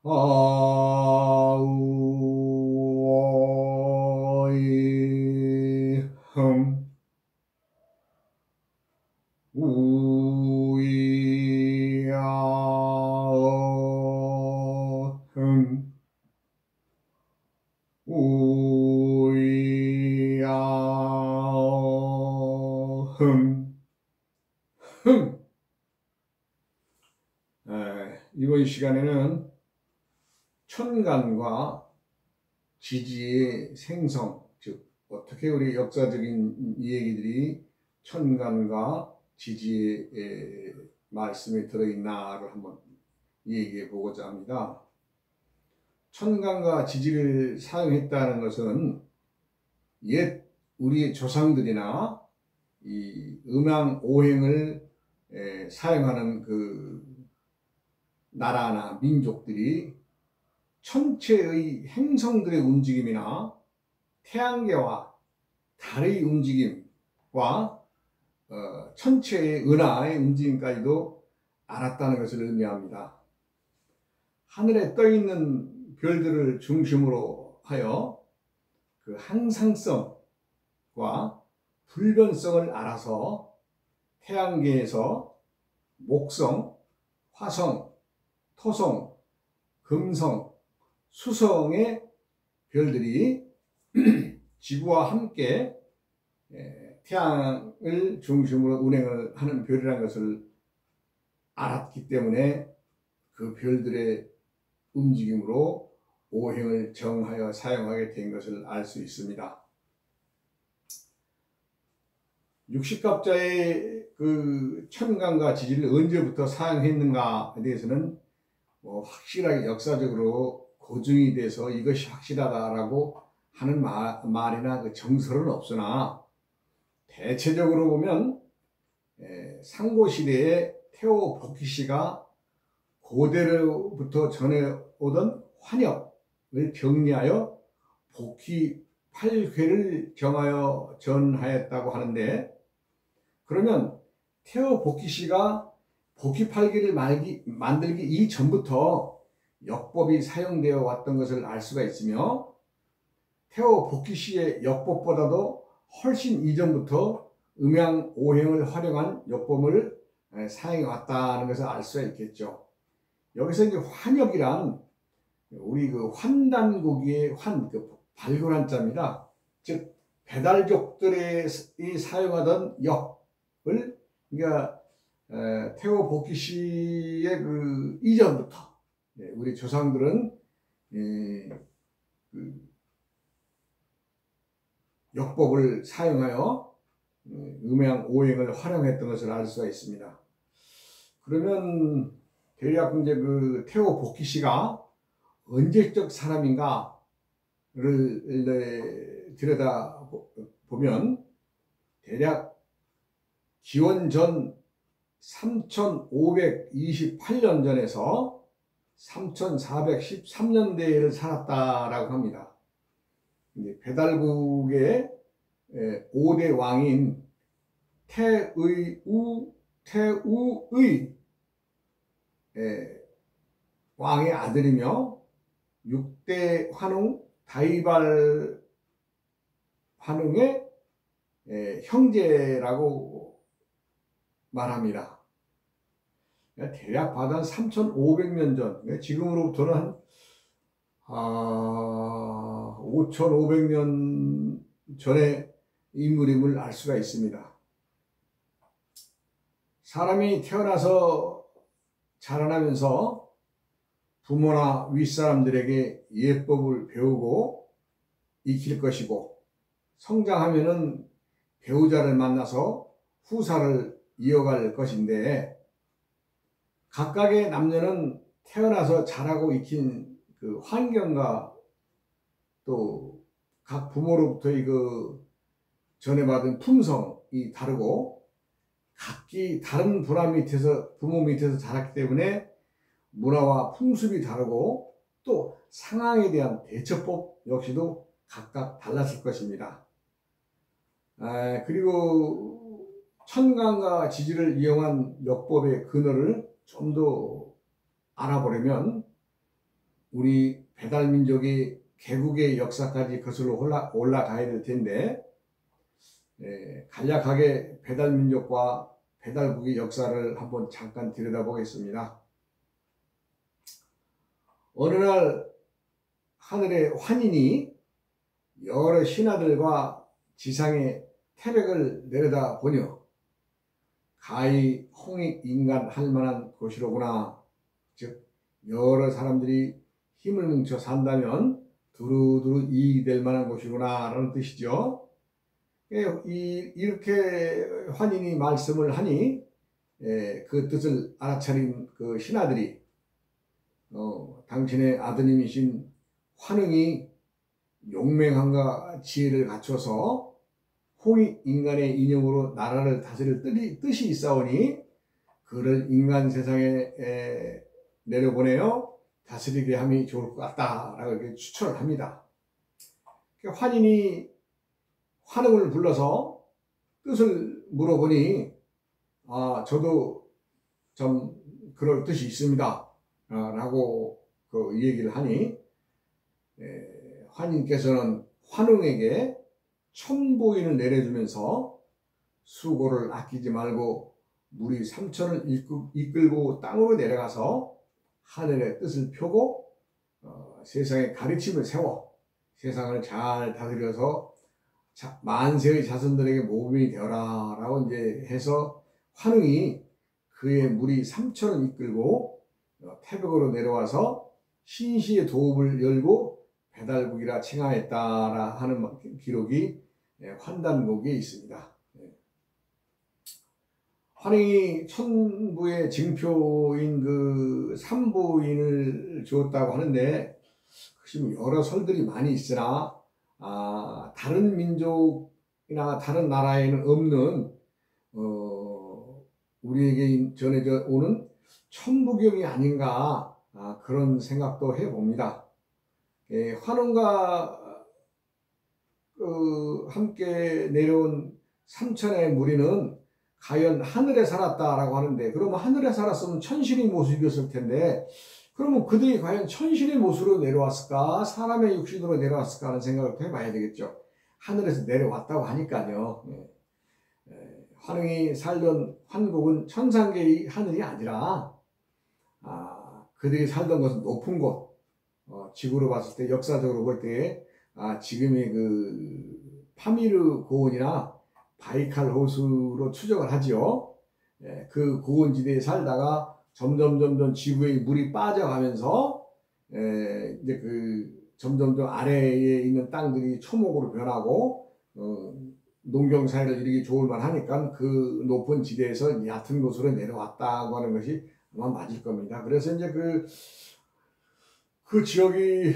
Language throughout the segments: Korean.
아우어이 우이아어 우이아어 이번 시간에는 천간과 지지의 생성, 즉 어떻게 우리 역사적인 이 얘기들이 천간과 지지의 말씀에 들어있나를 한번 얘기해 보고자 합니다. 천간과 지지를 사용했다는 것은 옛 우리의 조상들이나 이 음양 오행을 사용하는 그 나라나 민족들이 천체의 행성들의 움직임이나 태양계와 달의 움직임과 천체의 은하의 움직임까지도 알았다는 것을 의미합니다. 하늘에 떠 있는 별들을 중심으로 하여 그 항상성과 불변성을 알아서 태양계에서 목성, 화성, 토성, 금성, 수성의 별들이 지구와 함께 태양을 중심으로 운행을 하는 별이라는 것을 알았기 때문에 그 별들의 움직임으로 오행을 정하여 사용하게 된 것을 알 수 있습니다. 육식갑자의 그 천간과 지지를 언제부터 사용했는가에 대해서는 확실하게 역사적으로 고증이 돼서 이것이 확실하다라고 하는 말이나 그 정설은 없으나 대체적으로 보면 상고시대에 태호 복희씨가 고대로부터 전해오던 환엽을 정리하여 복희 8궤를 정하여 전하였다고 하는데, 그러면 태호 복희씨가 복희 8궤를 만들기 이전부터 역법이 사용되어 왔던 것을 알 수가 있으며, 태호 복희씨의 역법보다도 훨씬 이전부터 음양 오행을 활용한 역법을 사용해 왔다는 것을 알 수가 있겠죠. 여기서 이제 환역이란 우리 그 환단고기의 그 발굴한 자입니다. 즉 배달족들이 사용하던 역을, 그러니까 태호 복희씨의 그 이전부터 우리 조상들은 그 역법을 사용하여 음양 오행을 활용했던 것을 알 수가 있습니다. 그러면 대략 이제 그 태호 복희씨가 언제적 사람인가를 들여다 보면 대략 기원전 3528년 전에서 3413년대를 살았다라고 합니다. 배달국의 5대 왕인 태우의 왕의 아들이며 6대 환웅 다이발 환웅의 형제라고 말합니다. 대략 봐도 한 3500년 전, 지금으로부터는 한 5500년 전의 인물임을 알 수가 있습니다. 사람이 태어나서 자라나면서 부모나 윗사람들에게 예법을 배우고 익힐 것이고, 성장하면은 배우자를 만나서 후사를 이어갈 것인데, 각각의 남녀는 태어나서 자라고 익힌 그 환경과 또 각 부모로부터의 그 전해받은 품성이 다르고, 각기 다른 부모 밑에서 자랐기 때문에 문화와 풍습이 다르고, 또 상황에 대한 대처법 역시도 각각 달랐을 것입니다. 그리고 천간과 지지를 이용한 역법의 근원을 좀 더 알아보려면 우리 배달민족이 개국의 역사까지 거슬러 올라가야 될 텐데, 간략하게 배달민족과 배달국의 역사를 한번 잠깐 들여다보겠습니다. 어느 날 하늘의 환인이 여러 신하들과 지상에 태백을 내려다 보뇨. 가히 홍익인간 할 만한 곳이로구나. 즉 여러 사람들이 힘을 뭉쳐 산다면 두루두루 이익이 될 만한 곳이구나 라는 뜻이죠. 이렇게 환인이 말씀을 하니 그 뜻을 알아차린 그 신하들이 당신의 아드님이신 환웅이 용맹함과 지혜를 갖춰서 홍익인간의 인형으로 나라를 다스릴 뜻이 있사오니 그를 인간 세상에 내려보내어 다스리게 함이 좋을 것 같다라고 이렇게 추천을 합니다. 환인이 환웅을 불러서 뜻을 물어보니 저도 좀 그럴 뜻이 있습니다 라고 그 얘기를 하니 환인께서는 환웅에게 천보인을 내려주면서 수고를 아끼지 말고 무리 3천을 이끌고 땅으로 내려가서 하늘의 뜻을 펴고 세상에 가르침을 세워 세상을 잘 다스려서 만세의 자손들에게 모범이 되어라 라고 이제 해서 환웅이 그의 무리 3천을 이끌고 태백으로 내려와서 신시의 도읍을 열고 배달국이라 칭하였다라 하는 기록이 환단곡에 있습니다. 환웅이 천부의 증표인 그 삼부인을 주었다고 하는데 여러 설들이 많이 있으나 다른 민족이나 다른 나라에는 없는 우리에게 전해져 오는 천부경이 아닌가 그런 생각도 해봅니다. 환웅과 함께 내려온 3천의 무리는 과연 하늘에 살았다라고 하는데 그러면 하늘에 살았으면 천신의 모습이었을 텐데 그러면 그들이 과연 천신의 모습으로 내려왔을까 사람의 육신으로 내려왔을까 하는 생각을 해봐야 되겠죠. 하늘에서 내려왔다고 하니까요. 환웅이 살던 환국은 천상계의 하늘이 아니라 그들이 살던 것은 높은 곳 지구로 봤을 때 역사적으로 볼 때 지금의 그 파미르 고원이나 바이칼 호수로 추정을 하지요. 그 고원지대에 살다가 점점 지구의 물이 빠져가면서 이제 그 점점 아래에 있는 땅들이 초목으로 변하고 농경 사회를 이루기 좋을 만하니까 그 높은 지대에서 얕은 곳으로 내려왔다고 하는 것이 아마 맞을 겁니다. 그래서 이제 그 지역이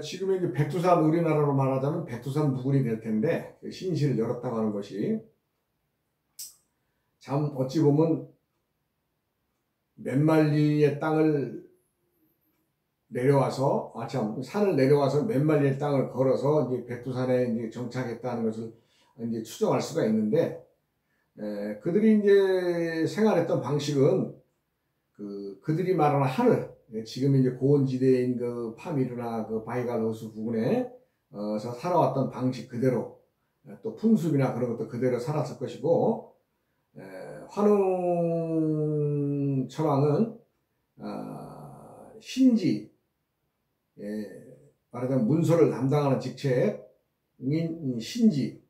지금의 이제 백두산 우리나라로 말하자면 백두산 부근이 될 텐데 신시를 열었다고 하는 것이 참 어찌 보면 몇 만리의 땅을 내려와서 산을 내려와서 몇 만리의 땅을 걸어서 이제 백두산에 이제 정착했다는 것을 이제 추정할 수가 있는데 그들이 이제 생활했던 방식은 그들이 말하는 하늘 지금 이제 고원지대인 그 파미르나 그 바이칼 호수 부근에서 살아왔던 방식 그대로 또 풍습이나 그런 것도 그대로 살았을 것이고 환웅 천왕은 신지 말하자면 문서를 담당하는 직책인 신지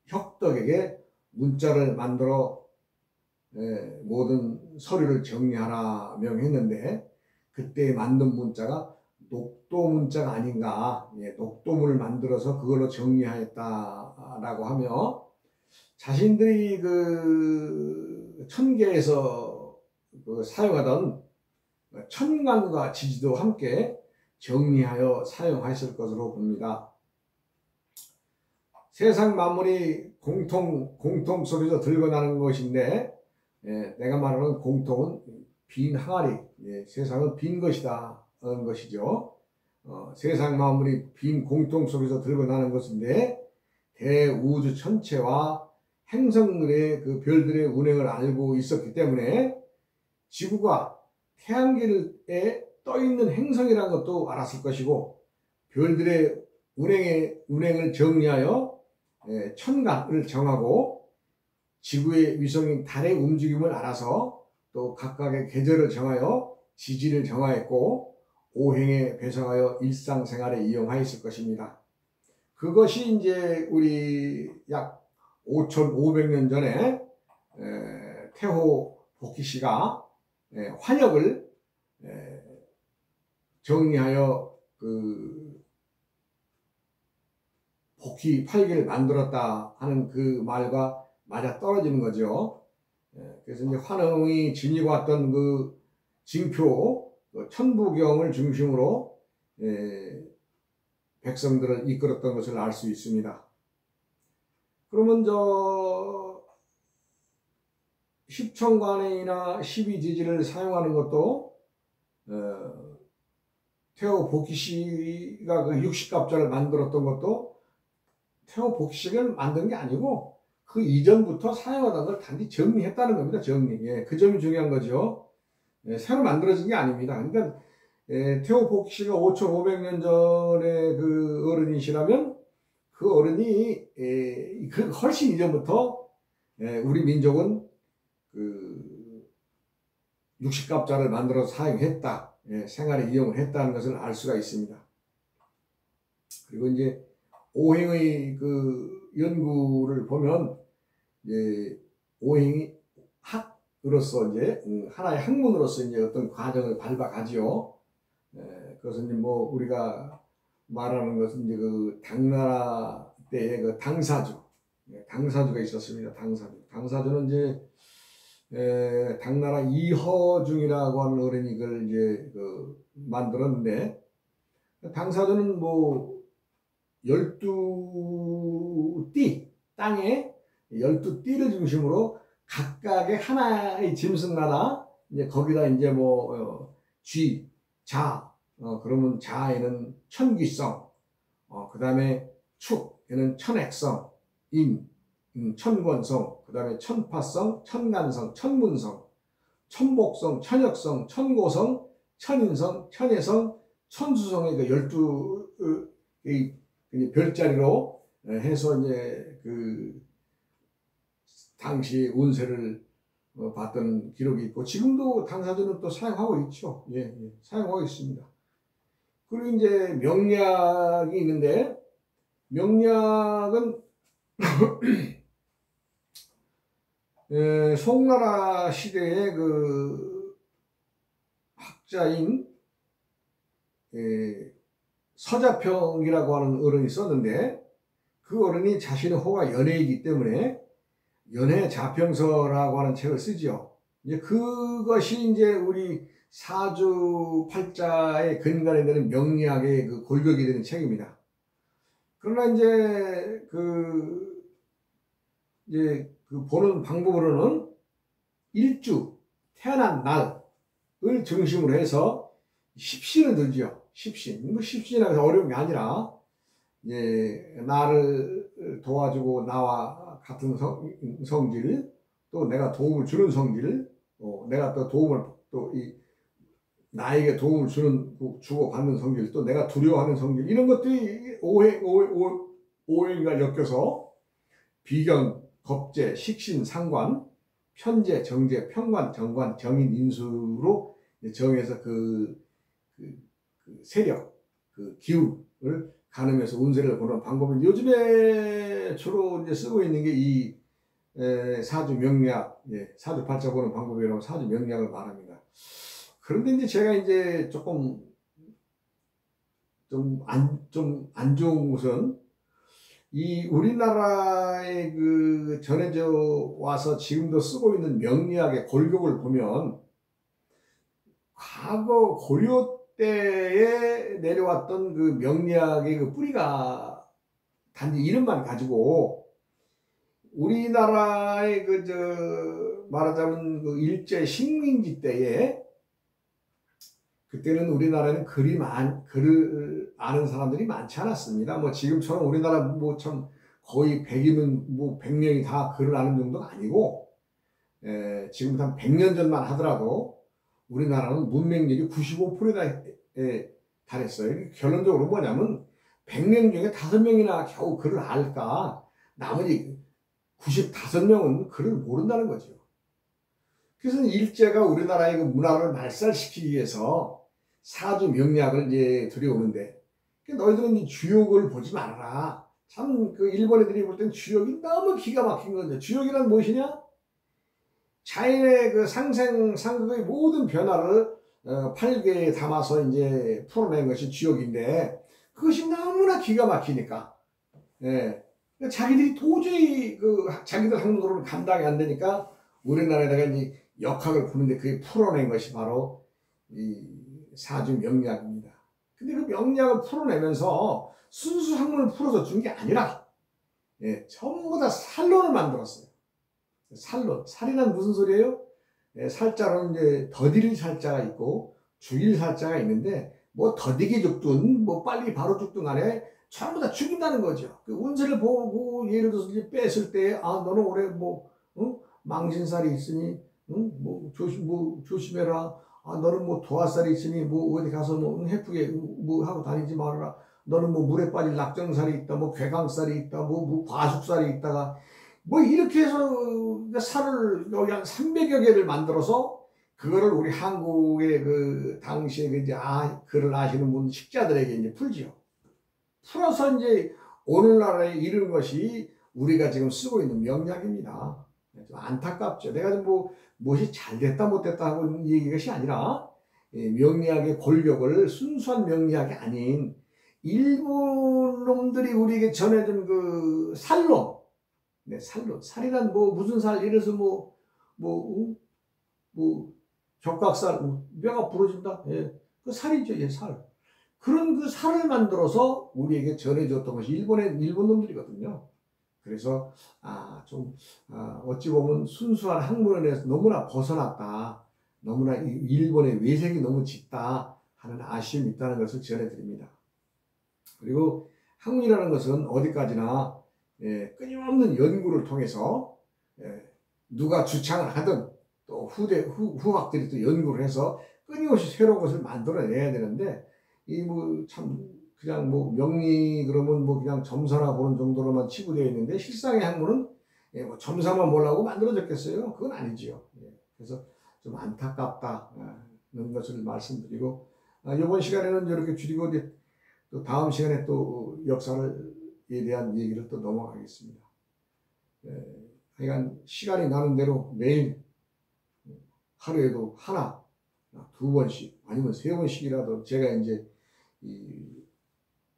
혁덕에게 문자를 만들어 모든 서류를 정리하라 명했는데 그때 만든 문자가 녹도 문자가 아닌가 녹도문을 만들어서 그걸로 정리하였다라고 하며 자신들이 그 천계에서 사용하던 천간과 지지도 함께 정리하여 사용하였을 것으로 봅니다. 세상 만물이 공통 속에서 들고나는 것인데 내가 말하는 공통은 빈 항아리, 세상은 빈 것이다 하는 것이죠. 세상 만물이 빈 공통 속에서 들고나는 것인데 대우주 전체와 행성들의 그 별들의 운행을 알고 있었기 때문에 지구가 태양계에 떠 있는 행성이라는 것도 알았을 것이고, 별들의 운행을 정리하여 천간을 정하고, 지구의 위성인 달의 움직임을 알아서 또 각각의 계절을 정하여 지지를 정하였고, 오행에 배성하여 일상생활에 이용하였을 것입니다. 그것이 이제 우리 약 5,500년 전에 태호 복희씨가 환역을 정리하여 그 복희 8개를 만들었다 하는 그 말과 맞아 떨어지는 거죠. 그래서 이제 환흥이 지니고 왔던 그 징표 천부경을 중심으로 백성들을 이끌었던 것을 알 수 있습니다. 그러면 십천관이나 십이지지를 사용하는 것도 태호 복희씨가 그 60갑자를 만들었던 것도 태호 복희씨가 만든 게 아니고 그 이전부터 사용하던 걸 단지 정리했다는 겁니다. 정리. 그 점이 중요한 거죠. 새로 만들어진 게 아닙니다. 그러니까 태호 복희씨가 5,500년 전에 그 어른이시라면 그 어른이 그 훨씬 이전부터 우리 민족은 그 60갑자를 만들어서 사용했다. 생활에 이용을 했다는 것을 알 수가 있습니다. 그리고 이제 오행의 그 연구를 보면 오행이 학으로서 이제 하나의 학문으로서 이제 어떤 과정을 밟아가지요. 그것은 이제 뭐 우리가 말하는 것은 이제 그 당나라 때의 그 당사주가 있었습니다. 당사주는 이제 당나라 이허중이라고 하는 어른이 이걸 이제 만들었는데, 당사주는 뭐 12띠, 땅에 12띠를 중심으로 각각의 하나의 짐승마다 이제 거기다 이제 뭐 쥐, 자, 그러면 자에는 천귀성, 그 다음에 축에는 천액성, 천권성, 그 다음에 천파성, 천간성, 천문성, 천복성, 천역성, 천고성, 천인성, 천혜성, 천수성의 그 12 별자리로 해서 이제 그 당시 운세를 봤던 기록이 있고, 지금도 당사주는 또 사용하고 있죠. 사용하고 있습니다. 그리고 이제 명리학이 있는데, 명리학은 송나라 시대의 그 학자인 서자평이라고 하는 어른이 있었는데, 그 어른이 자신의 호가 연해이기 때문에 연해자평서라고 하는 책을 쓰지요. 이제 그것이 이제 우리 사주팔자의 근간이 되는 명리학의 그 골격이 되는 책입니다. 그러나 이제 그 보는 방법으로는 일주, 태어난 날을 중심으로 해서 십신을 들지요. 십신. 뭐 십신이라고 해서 어려운 게 아니라, 나를 도와주고 나와 같은 성질, 또 내가 도움을 주는 성질, 내가 또 도움을, 나에게 도움을 주고 받는 성질, 또 내가 두려워하는 성질, 이런 것들이 오행과 엮여서 비견, 겁재, 식신, 상관, 편재, 정재, 편관, 정관, 정인, 인수로 정해서 그 세력, 그 기운을 가늠해서 운세를 보는 방법인데, 요즘에 주로 이제 쓰고 있는 게 이 사주 명리학, 사주팔자 보는 방법이라고 사주 명리학을 말합니다. 그런데 이제 제가 이제 조금 좀 안 좋은 것은, 이 우리나라에 그 전해져 와서 지금도 쓰고 있는 명리학의 골격을 보면, 과거 고려 때에 내려왔던 그 명리학의 그 뿌리가 단지 이름만 가지고, 우리나라의 말하자면 그 일제 식민지 때에, 그때는 우리나라에는 글을 아는 사람들이 많지 않았습니다. 뭐 지금처럼 우리나라 뭐 참 거의 100이면 뭐 100명이 다 글을 아는 정도가 아니고, 지금부터 한 100년 전만 하더라도 우리나라는 문맹률이 95%에 달했어요. 결론적으로 뭐냐면 100명 중에 5명이나 겨우 글을 알까, 나머지 95명은 글을 모른다는 거죠. 그래서 일제가 우리나라의 그 문화를 말살시키기 위해서 사주 명리학을 이제 들여오는데, 너희들은 이 주역을 보지 말아라. 참 그 일본 애들이 볼 땐 주역이 너무 기가 막힌 거죠. 주역이란 무엇이냐? 자연의 그 상극의 모든 변화를 8개에 담아서 이제 풀어낸 것이 주역인데, 그것이 너무나 기가 막히니까, 예. 자기들이 도저히 그 자기들 학문으로는 감당이 안 되니까 우리나라에다가 이제 역학을 푸는데 그게 풀어낸 것이 바로 이 사주 명리학입니다. 근데 그 명리학을 풀어내면서 순수 학문을 풀어서 준 게 아니라, 예, 전부 다 살론을 만들었어요. 살론. 살이란 무슨 소리예요? 예, 살자로는 이제 더딜 살자가 있고 죽일 살자가 있는데, 뭐 더디게 죽든 뭐 빨리 바로 죽든 간에 전부 다 죽인다는 거죠. 그 운세를 보고 예를 들어서 이제 뺐을 때, 아 너는 올해 뭐 망신살이 있으니 뭐 조심해라. 아 너는 뭐 도화살이 있으니 뭐 어디 가서 뭐 해프게 뭐 하고 다니지 말아라. 너는 뭐 물에 빠질 낙정살이 있다, 뭐 괴강살이 있다, 뭐 과숙살이 있다가 뭐 이렇게 해서 살을 여기 한 300여 개를 만들어서 그거를 우리 한국의 그 당시에 그 이제 글을 아시는 분 식자들에게 이제 풀지요. 풀어서 이제 오늘날에 이른 것이 우리가 지금 쓰고 있는 명리학입니다. 좀 안타깝죠. 내가 뭐 무엇이 잘 됐다 못됐다 하고 얘기한 것이 아니라, 명리학의 골격을 순수한 명리학이 아닌 일본 놈들이 우리에게 전해준 그 살론, 네, 살론. 살이란 뭐 무슨 살, 이래서 격각살, 뼈가 부러진다. 예, 그 살이죠, 예, 살. 그런 그 살을 만들어서 우리에게 전해줬던 것이 일본 놈들이거든요. 그래서 어찌 보면 순수한 학문에서 너무나 벗어났다, 너무나 일본의 외색이 너무 짙다 하는 아쉬움이 있다는 것을 전해드립니다. 그리고 학문이라는 것은 어디까지나 끊임없는 연구를 통해서 누가 주창을 하든 또 후학들이 또 연구를 해서 끊임없이 새로운 것을 만들어내야 되는데, 그냥 뭐 명리 그러면 뭐 그냥 점사나 보는 정도로만 치부되어 있는데, 실상의 학문은 뭐 점사만 보려고 만들어졌겠어요? 그건 아니지요. 그래서 좀 안타깝다는 것을 말씀드리고, 이번 시간에는 이렇게 줄이고 이제 또 다음 시간에 또 역사에 대한 얘기를 또 넘어가겠습니다. 하여간 시간이 나는 대로 매일 하루에도 하나, 두 번씩 아니면 세 번씩이라도 제가 이제 이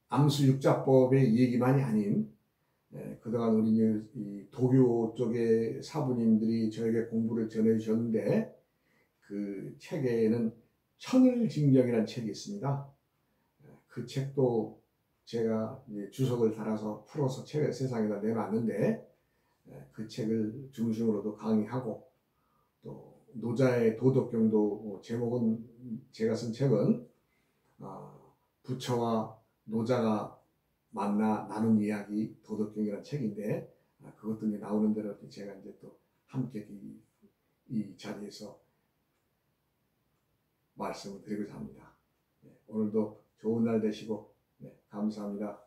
암수육자법의 얘기만이 아닌, 그동안 우리 이 도교 쪽의 사부님들이 저에게 공부를 전해주셨는데, 그 책에는 천을징경이라는 책이 있습니다. 그 책도 제가 주석을 달아서 풀어서 책을 세상에다 내놨는데, 그 책을 중심으로도 강의하고, 또 노자의 도덕경도, 제목은 제가 쓴 책은 부처와 노자가 만나 나눈 이야기 도덕경이라는 책인데, 그것도 이제 나오는 대로 제가 이제 또 함께 이 자리에서 말씀을 드리고자 합니다. 오늘도 좋은 날 되시고, 감사합니다.